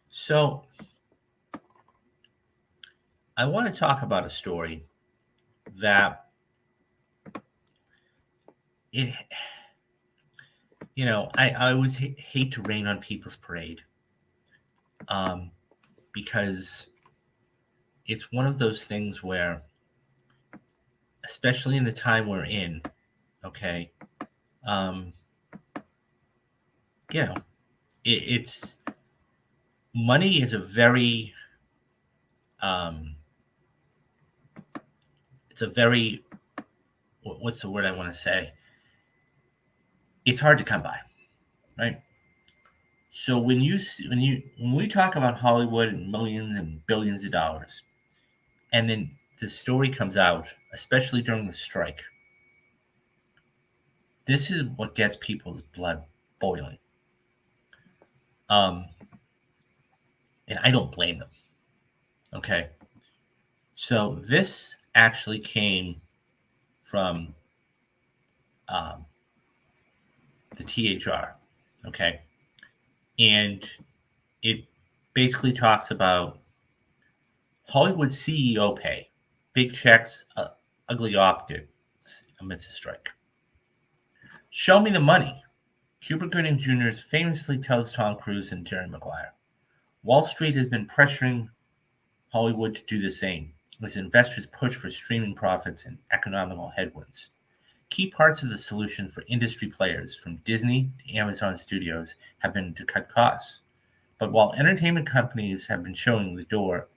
So I want to talk about a story that it, I always hate to rain on people's parade, um, because it's one of those things where, especially in the time we're in, okay, um, you know, it's money is a very, um, it's a very, what's the word I want to say? It's hard to come by, right? So when we talk about Hollywood and millions and billions of dollars, and then the story comes out, especially during the strike, this is what gets people's blood boiling. Um, and I don't blame them. Okay. So this actually came from um, the THR. Okay. And it basically talks about Hollywood CEO pay, big checks, ugly optics amidst a strike. Show me the money. Cuba Gooding Jr. famously tells Tom Cruise and Jerry Maguire. Wall Street has been pressuring Hollywood to do the same, as investors push for streaming profits and economical headwinds. Key parts of the solution for industry players, from Disney to Amazon Studios, have been to cut costs. But while entertainment companies have been showing the door,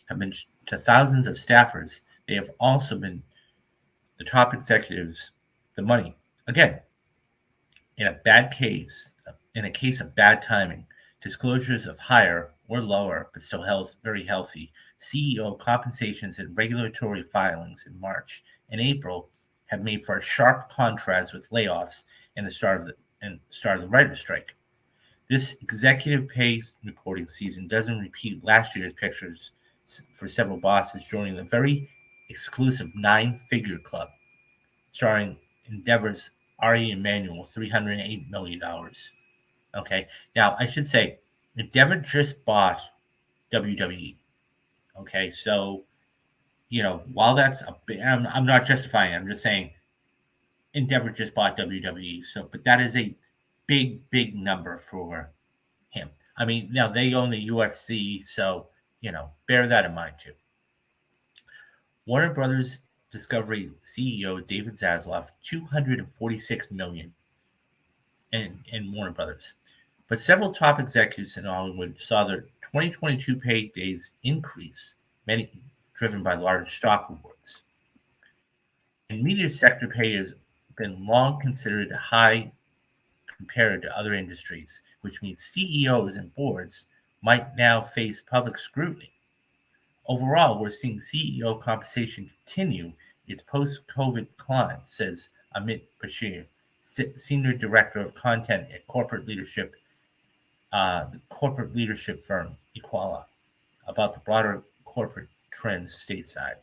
have been to thousands of staffers, they have also been the top executives the money. Again, in a bad case, in a case of bad timing, disclosures of higher or lower, but still very healthy, CEO compensations and regulatory filings in March and April have made for a sharp contrast with layoffs and the start of the writer's strike. This executive pay reporting season doesn't repeat last year's pictures for several bosses joining the very exclusive nine-figure club, starring Endeavor's Ari Emanuel, $308 million. Okay, now I should say Endeavor just bought WWE. Okay, so while that's a big, I'm not justifying it. I'm just saying Endeavor just bought WWE. So, but that is a big number for him. I mean, now they own the UFC, so bear that in mind too. Warner Brothers Discovery CEO David Zaslav, 246 million in Warner Brothers. But several top executives in Hollywood saw their 2022 paydays increase, many driven by large stock awards. And media sector pay has been long considered high compared to other industries, which means CEOs and boards might now face public scrutiny. Overall, we're seeing CEO compensation continue its post-COVID climb, says Amit Bashir, Senior Director of Content at the corporate leadership firm Equala, about the broader corporate trends stateside.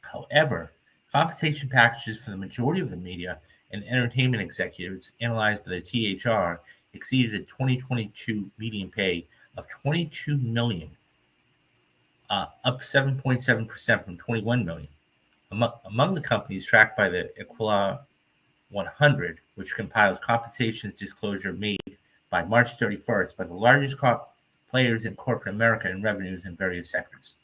However, compensation packages for the majority of the media and entertainment executives analyzed by the THR exceeded a 2022 median pay of $22 million, up 7.7% from $21 million. Among the companies tracked by the Equala 100, which compiles compensation disclosure made by March 31st by the largest players in corporate America in revenues in various sectors.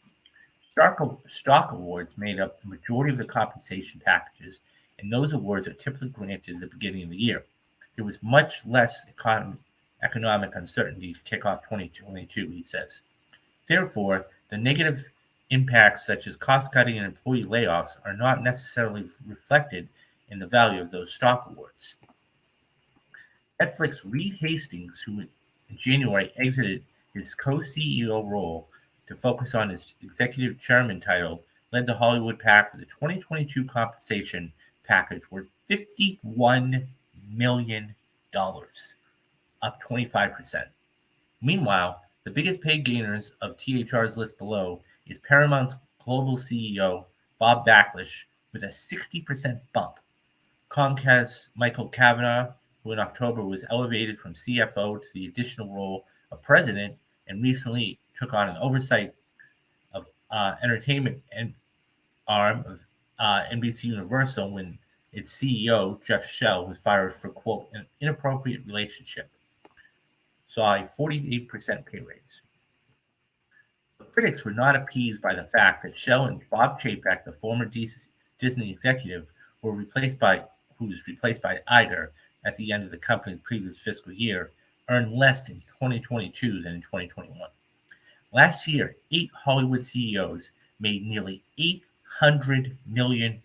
Stock awards made up the majority of the compensation packages, and those awards are typically granted at the beginning of the year. There was much less economic uncertainty to kick off 2022, he says. Therefore, the negative impacts such as cost cutting and employee layoffs are not necessarily reflected in the value of those stock awards. Netflix Reed Hastings, who in January exited his co-CEO role to focus on his executive chairman title, led the Hollywood pack with a 2022 compensation package worth $51 million, up 25%. Meanwhile, the biggest pay gainers of THR's list below is Paramount's global CEO, Bob Backlish, with a 60% bump. Comcast's Michael Kavanagh, who in October was elevated from CFO to the additional role of president, and recently took on an oversight of entertainment and arm of NBC Universal when its CEO, Jeff Shell, was fired for, quote, an inappropriate relationship. Saw a 48% pay raise. The critics were not appeased by the fact that Shell and Bob Chapek, the former Disney executive, who was replaced by Iger at the end of the company's previous fiscal year, earned less in 2022 than in 2021. Last year, 8 Hollywood CEOs made nearly $800 million,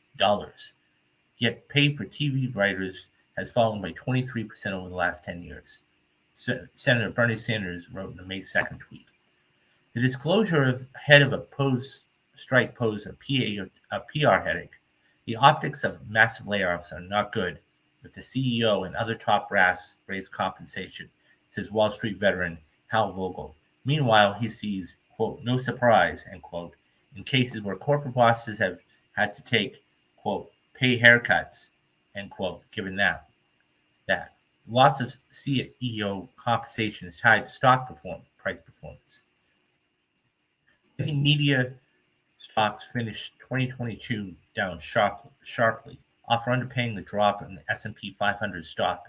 yet pay for TV writers has fallen by 23% over the last 10 years. Senator Bernie Sanders wrote in a May 2nd tweet. The disclosure of head of a strike posed a PR headache. The optics of massive layoffs are not good if the CEO and other top brass raise compensation, says Wall Street veteran Hal Vogel. Meanwhile, he sees, quote, no surprise, end quote, in cases where corporate bosses have had to take, quote, pay haircuts, end quote, given that lots of CEO compensation is tied to stock price performance. Many media stocks finished 2022 down sharply, often underpaying the drop in the S&P 500 stock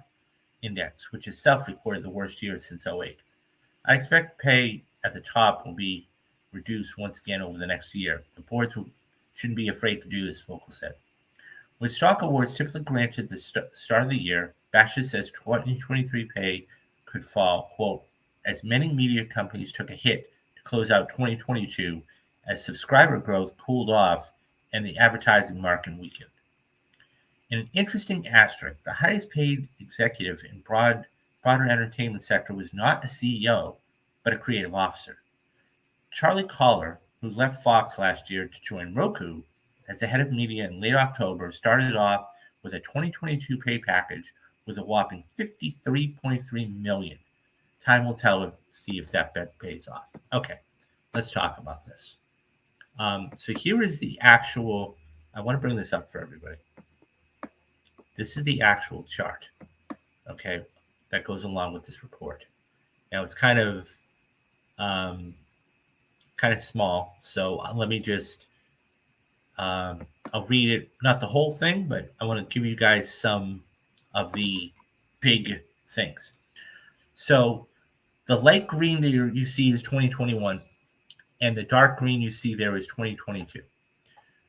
index, which itself recorded the worst year since 2008. I expect pay at the top will be reduced once again over the next year. The boards shouldn't be afraid to do this, Vogel said. With stock awards typically granted the start of the year, Bashes says 2023 pay could fall, quote, as many media companies took a hit to close out 2022 as subscriber growth cooled off and the advertising market weakened. In an interesting asterisk, the highest paid executive in broader entertainment sector was not a CEO, but a creative officer. Charlie Collar, who left Fox last year to join Roku as the head of media in late October, started off with a 2022 pay package with a whopping $53.3 million. Time will tell see if that bet pays off. Okay, let's talk about this. So here is the actual, I want to bring this up for everybody. This is the actual chart, okay, that goes along with this report. Now it's kind of small, so let me just, I'll read it, not the whole thing, but I want to give you guys some of the big things. So the light green that you see is 2021, and the dark green you see there is 2022.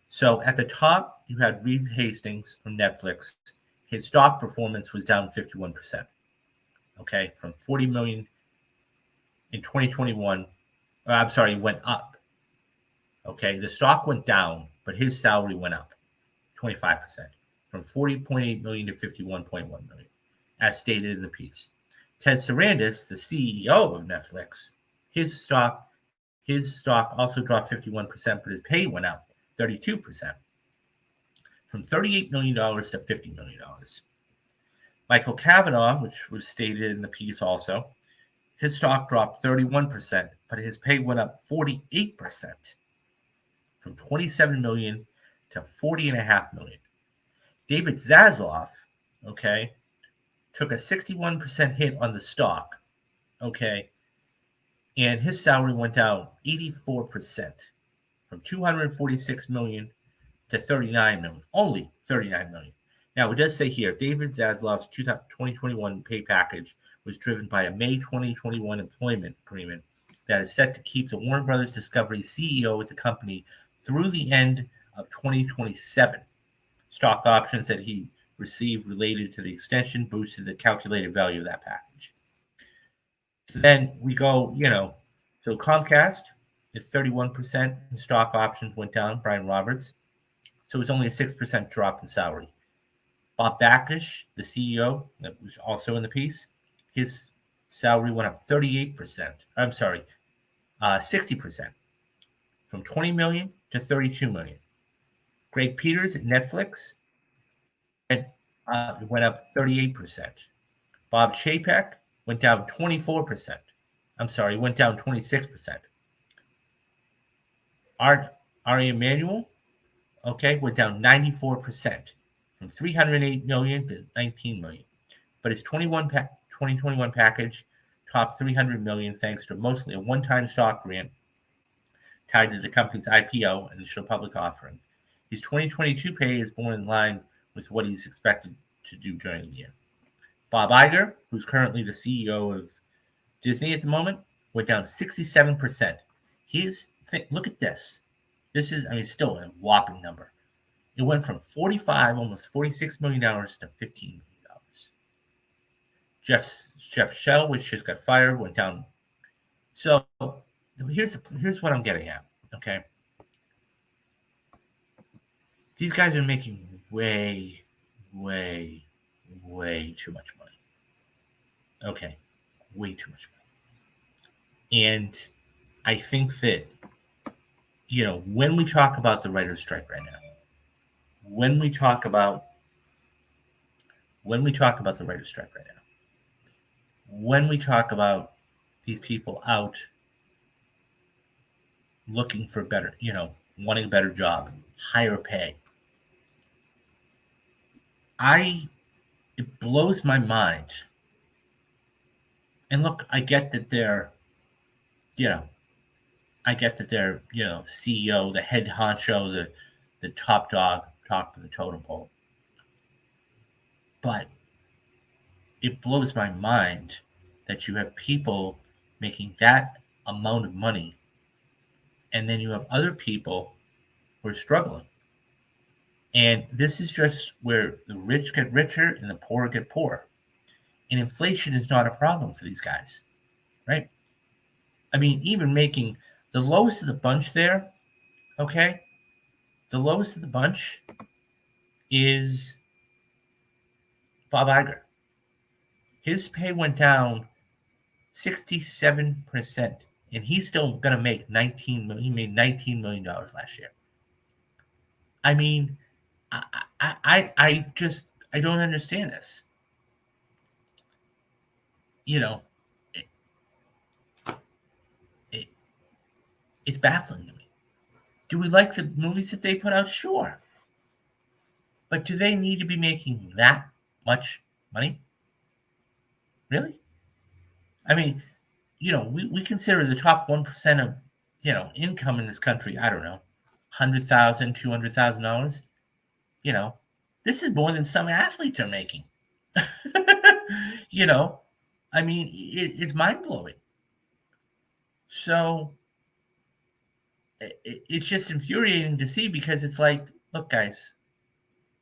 So at the top, you had Reed Hastings from Netflix. His stock performance was down 51%. Okay, from 40 million in 2021. I'm sorry, went up. Okay, the stock went down, but his salary went up 25%, from 40.8 million to 51.1 million, as stated in the piece. Ted Sarandos, the CEO of Netflix, his stock also dropped 51%, but his pay went up 32%, from $38 million to $50 million. Michael Kavanaugh, which was stated in the piece also, his stock dropped 31%, but his pay went up 48%, from $27 million to $40.5 million. David Zaslav, okay, took a 61% hit on the stock, okay, and his salary went down 84%, from $246 million to $39 million, only $39 million. Now, it does say here, David Zaslav's 2021 pay package was driven by a May 2021 employment agreement that is set to keep the Warner Brothers Discovery CEO at the company through the end of 2027. Stock options that he received related to the extension boosted the calculated value of that package. Then we go, so Comcast is 31%. The stock options went down, Brian Roberts. So it's only a 6% drop in salary. Bob Bakish, the CEO, that was also in the piece, his salary went up 38%. I'm sorry, 60%, from 20 million to 32 million. Greg Peters at Netflix went up 38%. Bob Chapek went down 24%. I'm sorry, went down 26%. Ari Emanuel, okay, went down 94%, from 308 million to 19 million. But his 2021 package topped $300 million thanks to mostly a one-time stock grant tied to the company's IPO and initial public offering. His 2022 pay is more in line with what he's expected to do during the year. Bob Iger, who's currently the CEO of Disney at the moment, went down 67%. Look at this. This is, still a whopping number. It went from almost $46 million to $15 million. Jeff Shell, which just got fired, went down. So here's what I'm getting at. Okay, these guys are making way too much money. Okay, way too much money. And I think that, when we talk about the writer's strike right now, when we talk about the writer's strike right now, when we talk about these people out looking for better, wanting a better job, higher pay, it blows my mind. And look, I get that they're CEO, the head honcho, the top dog, top of the totem pole. But it blows my mind that you have people making that amount of money, and then you have other people who are struggling. And this is just where the rich get richer and the poor get poorer. And inflation is not a problem for these guys, right? Even making the lowest of the bunch there, okay? The lowest of the bunch is Bob Iger. His pay went down 67%, and he's still going to make $19 million. He made $19 million last year. I don't understand this. It's baffling to me. Do we like the movies that they put out? Sure. But do they need to be making that much money? Really? We consider the top 1% of, income in this country, I don't know, $100,000, $200,000. This is more than some athletes are making. It's mind-blowing. So it's just infuriating to see, because it's like, look, guys,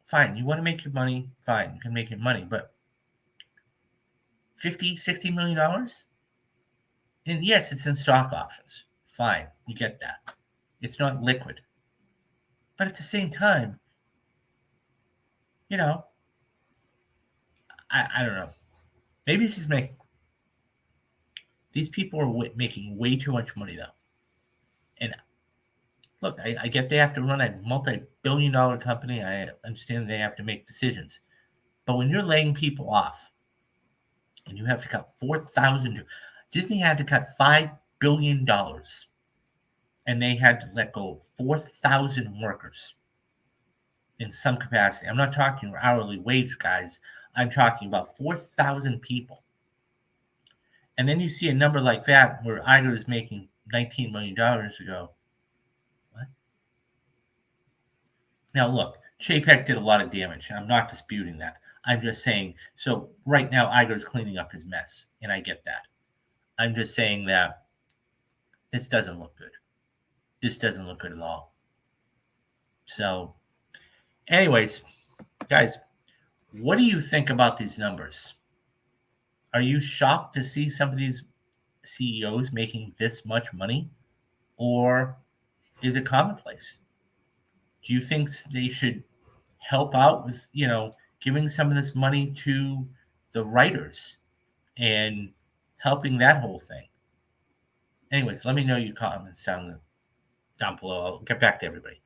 fine, you want to make your money, fine, you can make your money, but $50-60 million? And yes, it's in stock options. Fine, we get that. It's not liquid. But at the same time, I don't know. Maybe it's just these people are making way too much money, though. And look, I get they have to run a multi-billion-dollar company. I understand they have to make decisions. But when you're laying people off and you have to cut 4,000, Disney had to cut $5 billion, and they had to let go 4,000 workers in some capacity. I'm not talking hourly wage guys. I'm talking about 4,000 people. And then you see a number like that where Iger is making $19 million to go, what? Now, look, Chapek did a lot of damage. I'm not disputing that. I'm just saying, so right now Iger is cleaning up his mess, and I get that. I'm just saying that this doesn't look good. This doesn't look good at all. So, anyways, guys, what do you think about these numbers? Are you shocked to see some of these CEOs making this much money, or is it commonplace? Do you think they should help out with, giving some of this money to the writers and helping that whole thing? Anyways, let me know your comments down below. I'll get back to everybody.